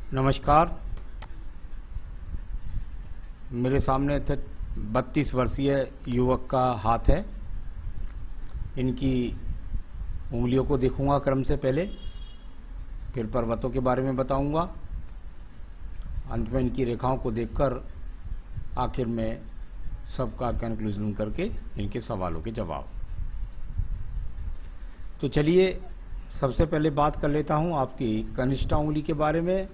नमस्कार। मेरे सामने 32 वर्षीय युवक का हाथ है। इनकी उंगलियों को देखूंगा क्रम से पहले, फिर पर्वतों के बारे में बताऊंगा। अंत में इनकी रेखाओं को देखकर आखिर में सबका कंक्लूजन करके इनके सवालों के जवाब। तो चलिए सबसे पहले बात कर लेता हूं आपकी कनिष्ठा उंगली के बारे में।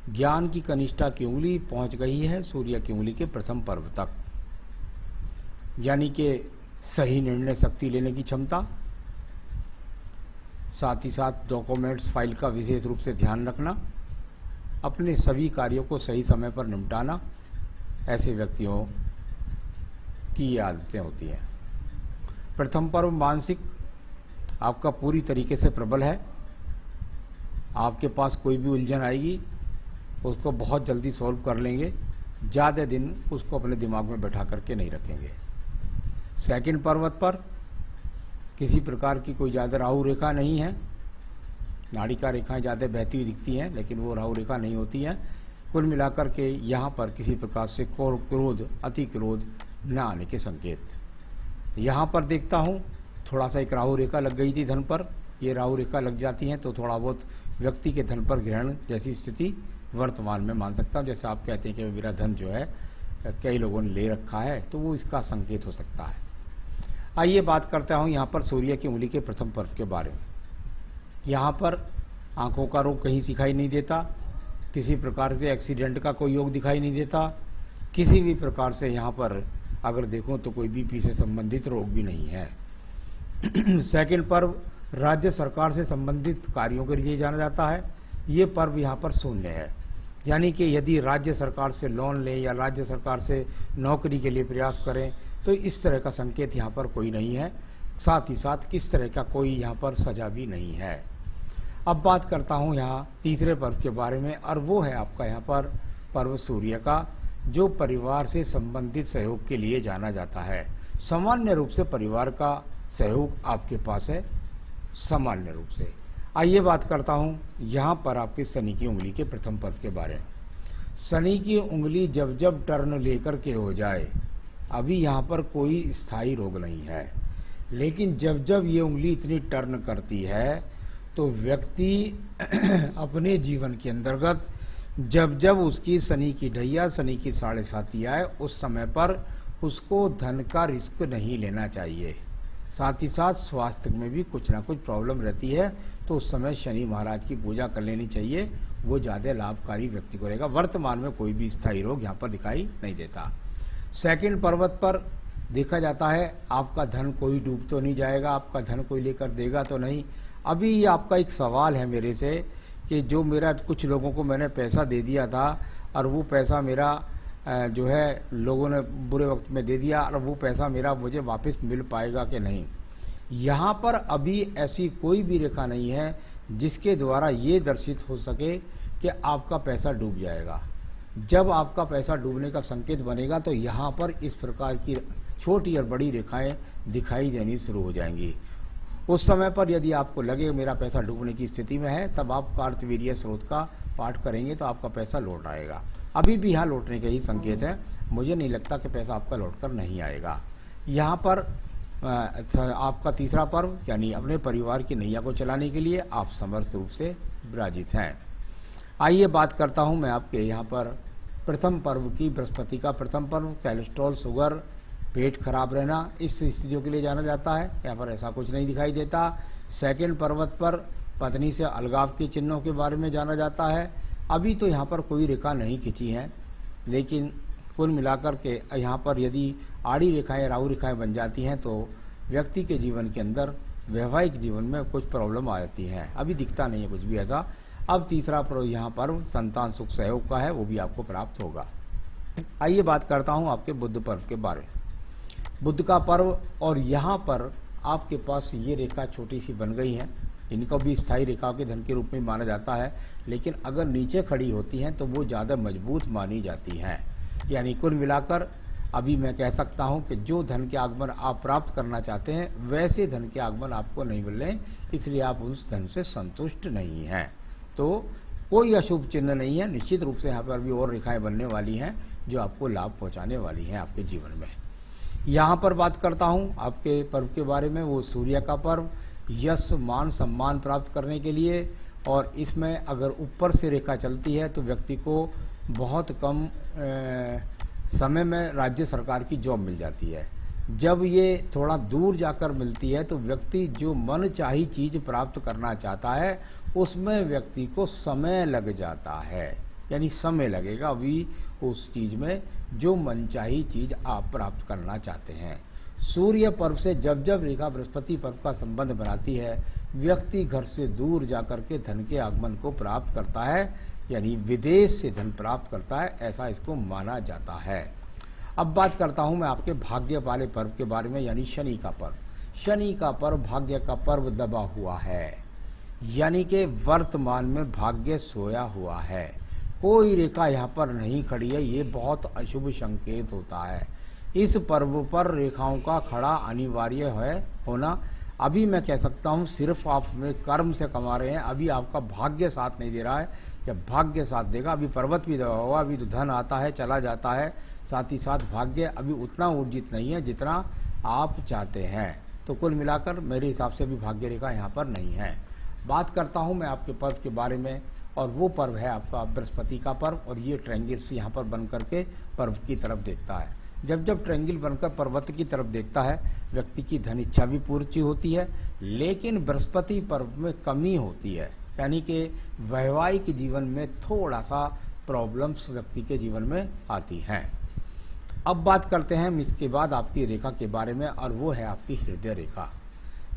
ज्ञान की कनिष्ठा की उंगली पहुंच गई है सूर्य की उंगली के प्रथम पर्व तक, यानी कि सही निर्णय शक्ति लेने की क्षमता, साथ ही साथ डॉक्यूमेंट्स फाइल का विशेष रूप से ध्यान रखना, अपने सभी कार्यों को सही समय पर निपटाना, ऐसे व्यक्तियों की ये आदतें होती हैं। प्रथम पर्व मानसिक आपका पूरी तरीके से प्रबल है। आपके पास कोई भी उलझन आएगी उसको बहुत जल्दी सॉल्व कर लेंगे, ज़्यादा दिन उसको अपने दिमाग में बैठा करके नहीं रखेंगे। सेकंड पर्वत पर किसी प्रकार की कोई ज़्यादा राहु रेखा नहीं है। नाड़िका रेखाएं ज़्यादा बहती हुई दिखती हैं, लेकिन वो राहु रेखा नहीं होती हैं। कुल मिलाकर के यहाँ पर किसी प्रकार से क्रोध, अति क्रोध न आने के संकेत यहाँ पर देखता हूँ। थोड़ा सा एक राहु रेखा लग गई थी धन पर। ये राहु रेखा लग जाती हैं तो थोड़ा बहुत व्यक्ति के धन पर ग्रहण जैसी स्थिति वर्तमान में मान सकता हूँ। जैसे आप कहते हैं कि मेरा धन जो है कई लोगों ने ले रखा है, तो वो इसका संकेत हो सकता है। आइए बात करता हूँ यहाँ पर सूर्य की उंगली के प्रथम पर्व के बारे में। यहाँ पर आंखों का रोग कहीं दिखाई नहीं देता, किसी प्रकार से एक्सीडेंट का कोई योग दिखाई नहीं देता, किसी भी प्रकार से यहाँ पर अगर देखूँ तो कोई बीपी से संबंधित रोग भी नहीं है। सेकंड पर्व राज्य सरकार से संबंधित कार्यों के लिए जाना जाता है। ये पर्व यहाँ पर शून्य है, यानी कि यदि राज्य सरकार से लोन लें या राज्य सरकार से नौकरी के लिए प्रयास करें तो इस तरह का संकेत यहाँ पर कोई नहीं है। साथ ही साथ किस तरह का कोई यहाँ पर सजा भी नहीं है। अब बात करता हूँ यहाँ तीसरे पर्व के बारे में, और वो है आपका यहाँ पर पर्व सूर्य का, जो परिवार से संबंधित सहयोग के लिए जाना जाता है। सामान्य रूप से परिवार का सहयोग आपके पास है, सामान्य रूप से। आइए बात करता हूँ यहाँ पर आपके शनि की उंगली के प्रथम पर्व के बारे में। शनि की उंगली जब जब टर्न लेकर के हो जाए, अभी यहाँ पर कोई स्थायी रोग नहीं है, लेकिन जब जब ये उंगली इतनी टर्न करती है तो व्यक्ति अपने जीवन के अंतर्गत जब जब उसकी शनि की ढैया, शनि की 7.5 आए, उस समय पर उसको धन का रिस्क नहीं लेना चाहिए। साथ ही साथ स्वास्थ्य में भी कुछ ना कुछ प्रॉब्लम रहती है, तो उस समय शनि महाराज की पूजा कर लेनी चाहिए। वो ज़्यादा लाभकारी व्यक्ति को रहेगा। वर्तमान में कोई भी स्थायी रोग यहाँ पर दिखाई नहीं देता। सेकंड पर्वत पर देखा जाता है आपका धन कोई डूब तो नहीं जाएगा, आपका धन कोई लेकर देगा तो नहीं। अभी ये आपका एक सवाल है मेरे से कि जो मेरा कुछ लोगों को मैंने पैसा दे दिया था और वो पैसा मेरा जो है लोगों ने बुरे वक्त में दे दिया, और वो पैसा मेरा मुझे वापस मिल पाएगा कि नहीं। यहाँ पर अभी ऐसी कोई भी रेखा नहीं है जिसके द्वारा ये दर्शित हो सके कि आपका पैसा डूब जाएगा। जब आपका पैसा डूबने का संकेत बनेगा तो यहाँ पर इस प्रकार की छोटी और बड़ी रेखाएं दिखाई देनी शुरू हो जाएंगी। उस समय पर यदि आपको लगे मेरा पैसा डूबने की स्थिति में है, तब आप कार्तवीर्य स्रोत का पाठ करेंगे तो आपका पैसा लौट आएगा। अभी भी यहाँ लौटने के ही संकेत है। मुझे नहीं लगता कि पैसा आपका लौट कर नहीं आएगा। यहाँ पर आपका तीसरा पर्व यानी अपने परिवार की नैया को चलाने के लिए आप समर्थ रूप से विराजित हैं। आइए बात करता हूँ मैं आपके यहाँ पर प्रथम पर्व की। बृहस्पति का प्रथम पर्व कोलेस्ट्रॉल, शुगर, पेट खराब रहना, इस स्थितियों के लिए जाना जाता है। यहाँ पर ऐसा कुछ नहीं दिखाई देता। सेकंड पर्वत पर पत्नी से अलगाव के चिन्हों के बारे में जाना जाता है। अभी तो यहाँ पर कोई रेखा नहीं खिंची है, लेकिन कुल मिलाकर के यहाँ पर यदि आड़ी रेखाएं, राहु रेखाएं बन जाती हैं तो व्यक्ति के जीवन के अंदर वैवाहिक जीवन में कुछ प्रॉब्लम आ जाती है। अभी दिखता नहीं है कुछ भी ऐसा। अब तीसरा पर्व यहाँ पर संतान सुख सहयोग का है, वो भी आपको प्राप्त होगा। आइए बात करता हूँ आपके बुध पर्व के बारे में। बुध का पर्व, और यहाँ पर आपके पास ये रेखा छोटी सी बन गई है। इनको भी स्थायी रेखा के धन के रूप में माना जाता है, लेकिन अगर नीचे खड़ी होती हैं तो वो ज़्यादा मजबूत मानी जाती हैं। यानी कुल मिलाकर अभी मैं कह सकता हूं कि जो धन के आगमन आप प्राप्त करना चाहते हैं वैसे धन के आगमन आपको नहीं मिल रहे, इसलिए आप उस धन से संतुष्ट नहीं हैं। तो कोई अशुभ चिन्ह नहीं है। निश्चित रूप से यहाँ पर भी और रेखाएं बनने वाली हैं जो आपको लाभ पहुँचाने वाली हैं आपके जीवन में। यहाँ पर बात करता हूँ आपके पर्व के बारे में, वो सूर्य का पर्व, यश मान सम्मान प्राप्त करने के लिए। और इसमें अगर ऊपर से रेखा चलती है तो व्यक्ति को बहुत कम समय में राज्य सरकार की जॉब मिल जाती है। जब ये थोड़ा दूर जाकर मिलती है तो व्यक्ति जो मन चाही चीज़ प्राप्त करना चाहता है उसमें व्यक्ति को समय लग जाता है, यानी समय लगेगा अभी उस चीज़ में जो मनचाही चीज़ आप प्राप्त करना चाहते हैं। सूर्य पर्व से जब जब रेखा बृहस्पति पर्व का संबंध बनाती है, व्यक्ति घर से दूर जाकर के धन के आगमन को प्राप्त करता है, यानी विदेश से धन प्राप्त करता है, ऐसा इसको माना जाता है। अब बात करता हूँ मैं आपके भाग्य वाले पर्व के बारे में, यानी शनि का पर्व। शनि का पर्व भाग्य का पर्व दबा हुआ है, यानी कि वर्तमान में भाग्य सोया हुआ है। कोई रेखा यहाँ पर नहीं खड़ी है, ये बहुत अशुभ संकेत होता है। इस पर्व पर रेखाओं का खड़ा अनिवार्य है होना। अभी मैं कह सकता हूँ सिर्फ आप में कर्म से कमा रहे हैं, अभी आपका भाग्य साथ नहीं दे रहा है। जब भाग्य साथ देगा, अभी पर्वत भी दबा हुआ, अभी तो धन आता है चला जाता है, साथ ही साथ भाग्य अभी उतना ऊर्जित नहीं है जितना आप चाहते हैं। तो कुल मिलाकर मेरे हिसाब से अभी भाग्य रेखा यहाँ पर नहीं है। बात करता हूँ मैं आपके पर्व के बारे में, और वो पर्व है आपका बृहस्पति का पर्व। और ये ट्रायंगल से यहाँ पर बन करके पर्व की तरफ देखता है। जब जब ट्रायंगल बनकर पर्वत की तरफ देखता है, व्यक्ति की धन इच्छा भी पूर्ति होती है, लेकिन बृहस्पति पर्व में कमी होती है, यानी कि वैवाहिक जीवन में थोड़ा सा प्रॉब्लम्स व्यक्ति के जीवन में आती हैं। अब बात करते हैं इसके बाद आपकी रेखा के बारे में, और वो है आपकी हृदय रेखा।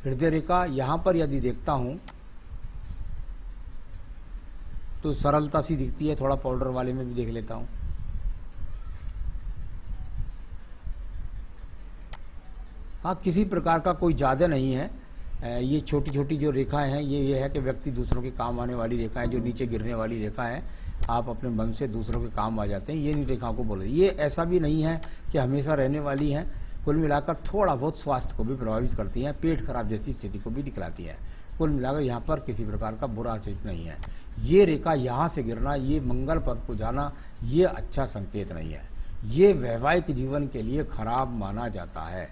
हृदय रेखा यहाँ पर यदि देखता हूँ तो सरलता सी दिखती है, थोड़ा पाउडर वाले में भी देख लेता हूँ। हाँ, किसी प्रकार का कोई ज़्यादा नहीं है। ये छोटी छोटी जो रेखाएं हैं ये है कि व्यक्ति दूसरों के काम आने वाली रेखाएं, जो नीचे गिरने वाली रेखा है, आप अपने मन से दूसरों के काम आ जाते हैं, ये नहीं रेखाओं को बोले। ये ऐसा भी नहीं है कि हमेशा रहने वाली हैं। कुल मिलाकर थोड़ा बहुत स्वास्थ्य को भी प्रभावित करती हैं, पेट खराब जैसी स्थिति को भी दिखलाती है। कुल मिलाकर यहाँ पर किसी प्रकार का बुरा चिन्ह नहीं है। ये रेखा यहाँ से गिरना, ये मंगल पर्व को जाना, ये अच्छा संकेत नहीं है। ये वैवाहिक जीवन के लिए खराब माना जाता है।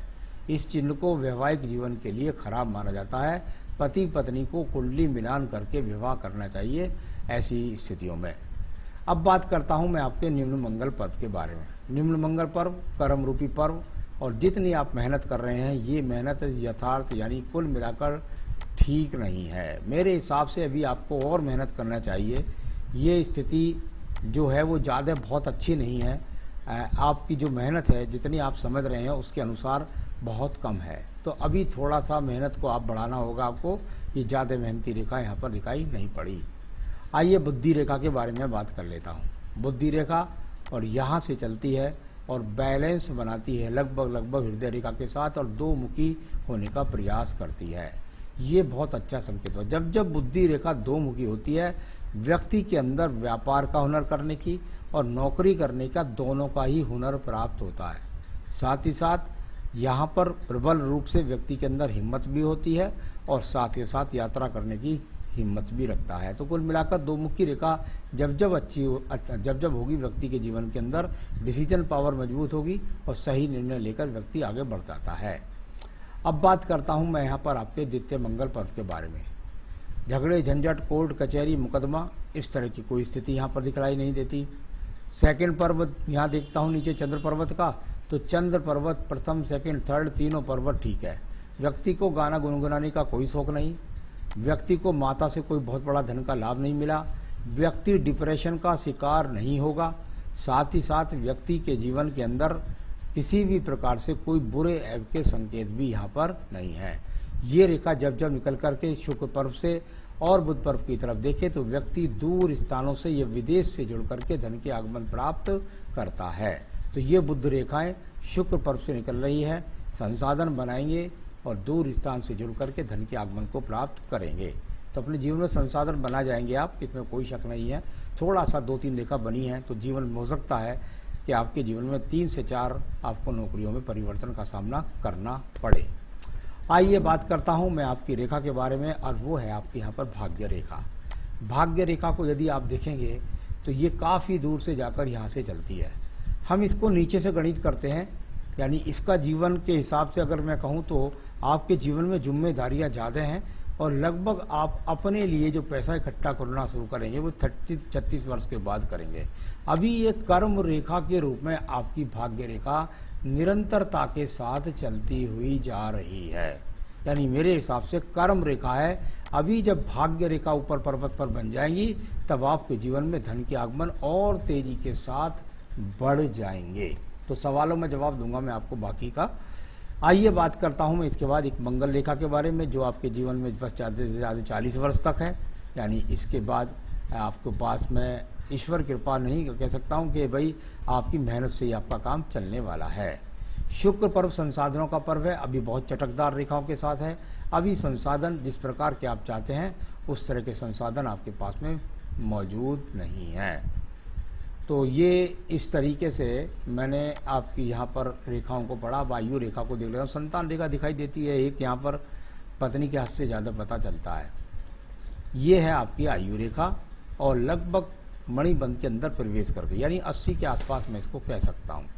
इस चिन्ह को वैवाहिक जीवन के लिए खराब माना जाता है। पति पत्नी को कुंडली मिलान करके विवाह करना चाहिए ऐसी स्थितियों में। अब बात करता हूँ मैं आपके निम्न मंगल पर्व के बारे में। निम्न मंगल पर्व कर्म रूपी पर्व, और जितनी आप मेहनत कर रहे हैं ये मेहनत यथार्थ यानी कुल मिलाकर ठीक नहीं है। मेरे हिसाब से अभी आपको और मेहनत करना चाहिए। ये स्थिति जो है वो ज़्यादा बहुत अच्छी नहीं है। आपकी जो मेहनत है जितनी आप समझ रहे हैं उसके अनुसार बहुत कम है, तो अभी थोड़ा सा मेहनत को आप बढ़ाना होगा आपको। ये ज़्यादा मेहनती रेखा यहाँ पर दिखाई नहीं पड़ी। आइए बुद्धि रेखा के बारे में बात कर लेता हूँ। बुद्धि रेखा और यहाँ से चलती है और बैलेंस बनाती है लगभग हृदय रेखा के साथ, और दो मुखी होने का प्रयास करती है। ये बहुत अच्छा संकेत हो। जब जब बुद्धि रेखा दो मुखी होती है, व्यक्ति के अंदर व्यापार का हुनर करने की और नौकरी करने का दोनों का ही हुनर प्राप्त होता है। साथ ही साथ यहाँ पर प्रबल रूप से व्यक्ति के अंदर हिम्मत भी होती है और साथ ही साथ यात्रा करने की हिम्मत भी रखता है। तो कुल मिलाकर दो मुखी रेखा जब जब होगी व्यक्ति के जीवन के अंदर डिसीजन पावर मजबूत होगी और सही निर्णय लेकर व्यक्ति आगे बढ़ जाता है। अब बात करता हूँ मैं यहाँ पर आपके द्वितीय मंगल पर्व के बारे में। झगड़े झंझट कोर्ट कचहरी मुकदमा इस तरह की कोई स्थिति यहाँ पर दिखलाई नहीं देती। सेकंड पर्व यहाँ देखता हूँ नीचे चंद्र पर्वत का, तो चंद्र पर्वत प्रथम सेकंड थर्ड तीनों पर्वत ठीक है। व्यक्ति को गाना गुनगुनाने का कोई शौक नहीं, व्यक्ति को माता से कोई बहुत बड़ा धन का लाभ नहीं मिला, व्यक्ति डिप्रेशन का शिकार नहीं होगा। साथ ही साथ व्यक्ति के जीवन के अंदर किसी भी प्रकार से कोई बुरे ऐब के संकेत भी यहाँ पर नहीं है। ये रेखा जब जब निकल करके शुक्र पर्व से और बुध पर्व की तरफ देखे तो व्यक्ति दूर स्थानों से या विदेश से जुड़ करके धन के आगमन प्राप्त करता है। तो ये बुध रेखाएं शुक्र पर्व से निकल रही है, संसाधन बनाएंगे और दूर स्थान से जुड़ करके धन के आगमन को प्राप्त करेंगे। तो अपने जीवन में संसाधन बना जाएंगे आप, इसमें कोई शक नहीं है। थोड़ा सा 2-3 रेखा बनी है तो जीवन में हो सकता है कि आपके जीवन में 3 से 4 आपको नौकरियों में परिवर्तन का सामना करना पड़े। आइए बात करता हूं मैं आपकी रेखा के बारे में, और वो है आपके यहाँ पर भाग्य रेखा। भाग्य रेखा को यदि आप देखेंगे तो ये काफ़ी दूर से जाकर यहाँ से चलती है। हम इसको नीचे से गणित करते हैं, यानी इसका जीवन के हिसाब से अगर मैं कहूँ तो आपके जीवन में जिम्मेदारियाँ ज़्यादा हैं और लगभग आप अपने लिए जो पैसा इकट्ठा करना शुरू करेंगे वो 36 वर्ष के बाद करेंगे। अभी ये कर्म रेखा के रूप में आपकी भाग्य रेखा निरंतरता के साथ चलती हुई जा रही है, यानी मेरे हिसाब से कर्म रेखा है। अभी जब भाग्य रेखा ऊपर पर्वत पर बन जाएंगी तब आपके जीवन में धन के आगमन और तेजी के साथ बढ़ जाएंगे। तो सवालों में जवाब दूंगा मैं आपको बाकी का। आइए बात करता हूं मैं इसके बाद एक मंगल रेखा के बारे में, जो आपके जीवन में बस ज़्यादा से ज़्यादा 40 वर्ष तक है, यानी इसके बाद आपके पास में ईश्वर कृपा नहीं कह सकता हूं कि भाई आपकी मेहनत से ही आपका काम चलने वाला है। शुक्र पर्व संसाधनों का पर्व है, अभी बहुत चटकदार रेखाओं के साथ है। अभी संसाधन जिस प्रकार के आप चाहते हैं उस तरह के संसाधन आपके पास में मौजूद नहीं हैं। तो ये इस तरीके से मैंने आपकी यहाँ पर रेखाओं को पढ़ा। वायु रेखा को देख लेता हूँ, संतान रेखा दिखाई देती है एक, यहाँ पर पत्नी के हाथ से ज़्यादा पता चलता है। ये है आपकी आयु रेखा और लगभग मणिबंध के अंदर प्रवेश कर गई, यानी 80 के आसपास मैं इसको कह सकता हूँ।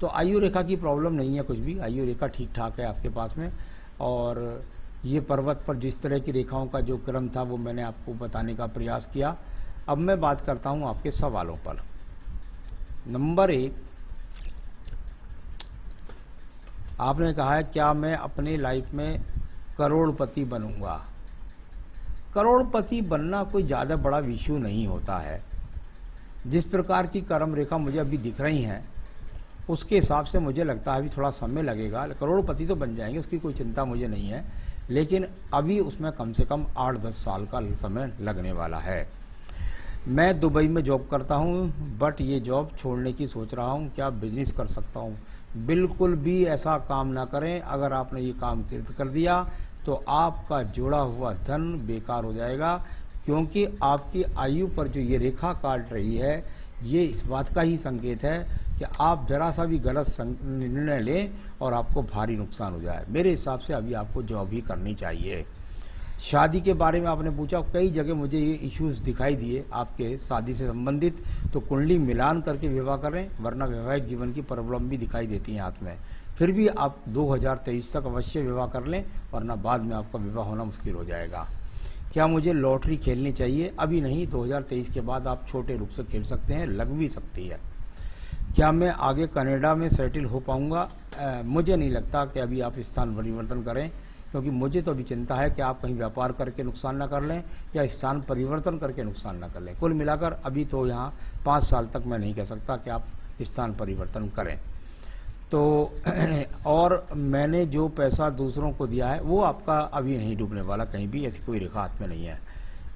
तो आयु रेखा की प्रॉब्लम नहीं है कुछ भी, आयु रेखा ठीक ठाक है आपके पास में। और ये पर्वत पर जिस तरह की रेखाओं का जो क्रम था वो मैंने आपको बताने का प्रयास किया। अब मैं बात करता हूँ आपके सवालों पर। नंबर 1, आपने कहा है क्या मैं अपनी लाइफ में करोड़पति बनूंगा। करोड़पति बनना कोई ज़्यादा बड़ा इश्यू नहीं होता है। जिस प्रकार की कर्म रेखा मुझे अभी दिख रही हैं उसके हिसाब से मुझे लगता है अभी थोड़ा समय लगेगा। करोड़पति तो बन जाएंगे, उसकी कोई चिंता मुझे नहीं है, लेकिन अभी उसमें कम से कम 8-10 साल का समय लगने वाला है। मैं दुबई में जॉब करता हूं, बट ये जॉब छोड़ने की सोच रहा हूं, क्या बिजनेस कर सकता हूं। बिल्कुल भी ऐसा काम ना करें। अगर आपने ये काम कर दिया तो आपका जोड़ा हुआ धन बेकार हो जाएगा, क्योंकि आपकी आयु पर जो ये रेखा काट रही है ये इस बात का ही संकेत है कि आप जरा सा भी गलत निर्णय लें और आपको भारी नुकसान हो जाए। मेरे हिसाब से अभी आपको जॉब ही करनी चाहिए। शादी के बारे में आपने पूछा, कई जगह मुझे ये इश्यूज दिखाई दिए आपके शादी से संबंधित, तो कुंडली मिलान करके विवाह करें, वरना वैवाहिक जीवन की प्रॉब्लम भी दिखाई देती है हाथ में। फिर भी आप 2023 तक अवश्य विवाह कर लें, वरना बाद में आपका विवाह होना मुश्किल हो जाएगा। क्या मुझे लॉटरी खेलनी चाहिए? अभी नहीं, 2023 के बाद आप छोटे रूप से खेल सकते हैं, लग भी सकती है। क्या मैं आगे कनाडा में सेटल हो पाऊंगा? मुझे नहीं लगता कि अभी आप स्थान परिवर्तन करें, क्योंकि मुझे तो अभी चिंता है कि आप कहीं व्यापार करके नुकसान ना कर लें या स्थान परिवर्तन करके नुकसान ना कर लें। कुल मिलाकर अभी तो यहाँ 5 साल तक मैं नहीं कह सकता कि आप स्थान परिवर्तन करें। तो और मैंने जो पैसा दूसरों को दिया है वो आपका अभी नहीं डूबने वाला, कहीं भी ऐसी कोई रेखा हाथ में नहीं है।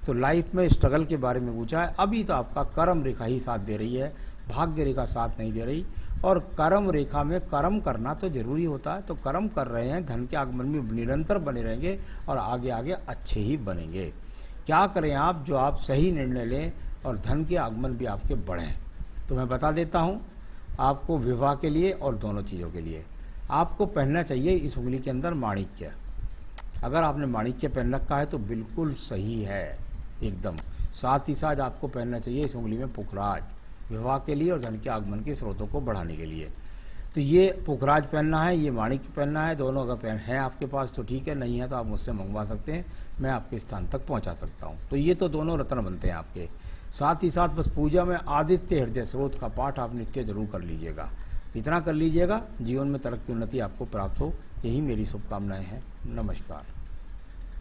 तो लाइफ में स्ट्रगल के बारे में पूछा है, अभी तो आपका कर्म रेखा ही साथ दे रही है, भाग्य रेखा साथ नहीं दे रही। और कर्म रेखा में कर्म करना तो जरूरी होता है, तो कर्म कर रहे हैं, धन के आगमन में निरंतर बने रहेंगे और आगे आगे अच्छे ही बनेंगे। क्या करें आप, जो आप सही निर्णय लें और धन के आगमन भी आपके बढ़ें। तो मैं बता देता हूँ आपको, विवाह के लिए और दोनों चीज़ों के लिए आपको पहनना चाहिए इस उंगली के अंदर माणिक्य। अगर आपने माणिक्य पहन रखा है तो बिल्कुल सही है एकदम। साथ ही साथ आपको पहनना चाहिए इस उंगली में पुखराज, विवाह के लिए और धन के आगमन के स्रोतों को बढ़ाने के लिए। तो ये पुखराज पहनना है, ये माणिक्य पहनना है, दोनों अगर पहन है आपके पास तो ठीक है, नहीं है तो आप मुझसे मंगवा सकते हैं, मैं आपके स्थान तक पहुंचा सकता हूं। तो ये तो दोनों रत्न बनते हैं आपके। साथ ही साथ बस पूजा में आदित्य हृदय स्रोत का पाठ आप नित्य जरूर कर लीजिएगा। इतना कर लीजिएगा, जीवन में तरक्की उन्नति आपको प्राप्त हो, यही मेरी शुभकामनाएं हैं। नमस्कार।